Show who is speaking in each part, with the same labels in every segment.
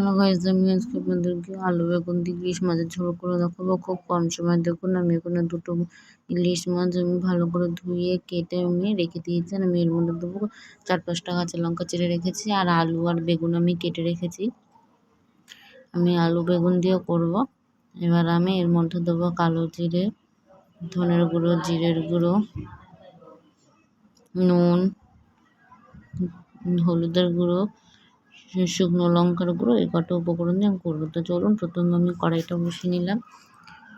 Speaker 1: Hello guys, আমি আজকে আপনাদেরকে আলু বেগুন দিয়ে ইলিশ মাছের ঝোল করে দেখাবো খুব কম সময়। দেখুন আমি এখানে দুটো ইলিশ মাছ আমি ভালো করে ধুয়ে কেটে আমি রেখে দিয়েছি। আর আমি এর মধ্যে দেবো 4-5টা কাঁচা লঙ্কা চিড়ে রেখেছি, আর আলু আর বেগুন আমি কেটে রেখেছি। আমি আলু বেগুন দিয়ে করব। এবার আমি এর মধ্যে দেবো কালো জিরে, ধনের গুঁড়ো, জিরের গুঁড়ো, নুন, হলুদের গুঁড়ো, শুকনো লঙ্কার গুঁড়ো, এই কটা উপকরণ দিয়ে আমি করবো। তো চলুন প্রথমে আমি কড়াইটা বসিয়ে নিলাম।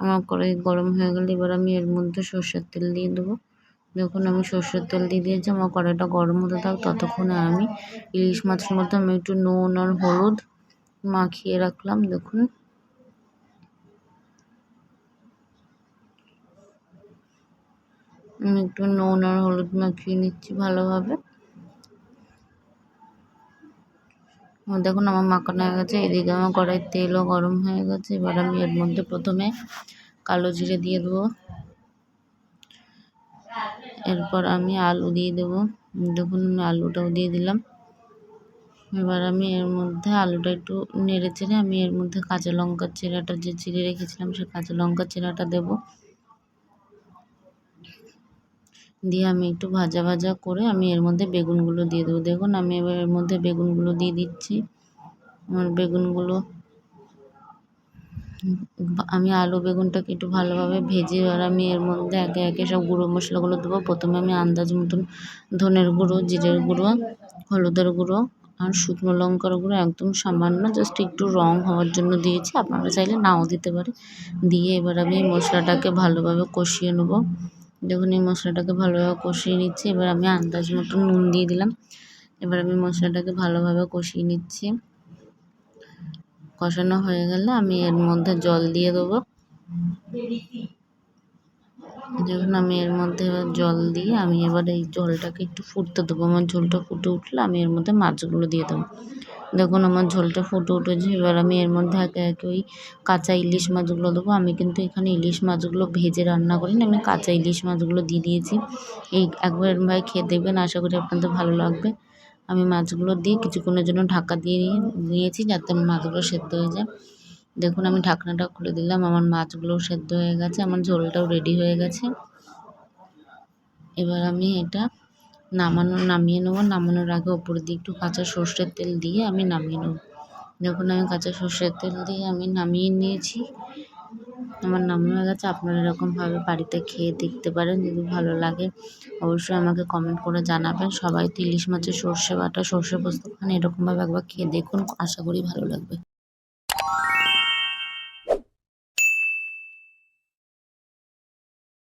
Speaker 1: আমার কড়াই গরম হয়ে গেলে এবার আমি এর মধ্যে সর্ষের তেল দিয়ে দেবো। দেখুন আমি সর্ষের তেল দিয়ে দিয়েছি। আমার কড়াইটা গরম হতে থাক, ততক্ষণে আমি ইলিশ মাছের মধ্যে আমি একটু নুন আর হলুদ মাখিয়ে রাখলাম। দেখুন আমি একটু নুন আর হলুদ মাখিয়ে নিচ্ছি ভালোভাবে। দেখুন আমার মাখানো হয়ে গেছে। এদিকে আমার কড়াইয়ের তেলও গরম হয়ে গেছে। এবার আমি এর মধ্যে প্রথমে কালো জিরে দিয়ে দেবো। এরপর আমি আলু দিয়ে দেবো। দেখুন আমি আলুটাও দিয়ে দিলাম। এবার আমি এর মধ্যে আলুটা একটু নেড়ে চেড়ে আমি এর মধ্যে কাঁচা লঙ্কার চিড়াটা যে চিড়ে রেখেছিলাম সেই কাঁচা লঙ্কার চিড়াটা দেবো। দিয়ে আমি একটু ভাজা ভাজা করে আমি এর মধ্যে বেগুনগুলো দিয়ে দেবো। দেখুন আমি এবার এর মধ্যে বেগুনগুলো দিয়ে দিচ্ছি। আমার বেগুনগুলো আমি আলু বেগুনটাকে একটু ভালোভাবে ভেজে এবার আমি এর মধ্যে একে একে সব গুঁড়ো মশলাগুলো দেবো। প্রথমে আমি আন্দাজ মতন ধনের গুঁড়ো, জিরের গুঁড়ো, হলুদের গুঁড়ো আর শুকনো লঙ্কার গুঁড়ো একদম সামান্য জাস্ট একটু রং হওয়ার জন্য দিয়েছি, আপনারা চাইলে নাও দিতে পারে। দিয়ে এবার আমি এই মশলাটাকে ভালোভাবে কষিয়ে নেব। দেখুন এই মশলাটাকে ভালোভাবে কষিয়ে নিচ্ছি। এবার আমি আন্দাজ মতন নুন দিয়ে দিলাম। এবার আমি মশলাটাকে ভালোভাবে কষিয়ে নিচ্ছি। কষানো হয়ে গেলে আমি এর মধ্যে জল দিয়ে দেবো। দেখুন আমি এর মধ্যে এবার জল দিয়ে আমি এবার এই ঝোলটাকে একটু ফুটতে দেবো। আমার ঝোলটা ফুটে উঠলে আমি এর মধ্যে মাছগুলো দিয়ে দেবো। দেখুন আমার ঝোলটা ফুটে উঠেছে। এবার আমি এর মধ্যে একে একে ওই কাঁচা ইলিশ মাছগুলো দেবো। আমি কিন্তু এখানে ইলিশ মাছগুলো ভেজে রান্না করিনি, আমি কাঁচা ইলিশ মাছগুলো দিয়ে দিয়েছি। একবার এরমভাবে খেয়ে দেখবেন, আশা করি আপনাদের ভালো লাগবে। আমি মাছগুলো দিয়ে কিছুক্ষণের জন্য ঢাকা দিয়ে নিয়েছি যাতে আমার মাছগুলো সেদ্ধ হয়ে যায়। দেখুন আমি ঢাকনাটা খুলে দিলাম, আমার মাছগুলোও সেদ্ধ হয়ে গেছে, আমার ঝোলটাও রেডি হয়ে গেছে। এবার আমি এটা নামিয়ে নেবো। নামানোর আগে ওপর দিয়ে একটু কাঁচা সর্ষের তেল দিয়ে আমি নামিয়ে নেব। দেখুন আমি কাঁচা সর্ষের তেল দিয়ে আমি নামিয়ে নিয়েছি। আমার নামানো হয়ে গেছে। আপনারা এরকমভাবে বাড়িতে খেয়ে দেখতে পারেন, যদি ভালো লাগে অবশ্যই আমাকে কমেন্ট করে জানাবেন। সবাই তো ইলিশ মাছের সর্ষে বাটা, সর্ষে পোস্ত খান, এরকমভাবে একবার খেয়ে দেখুন, আশা করি ভালো লাগবে।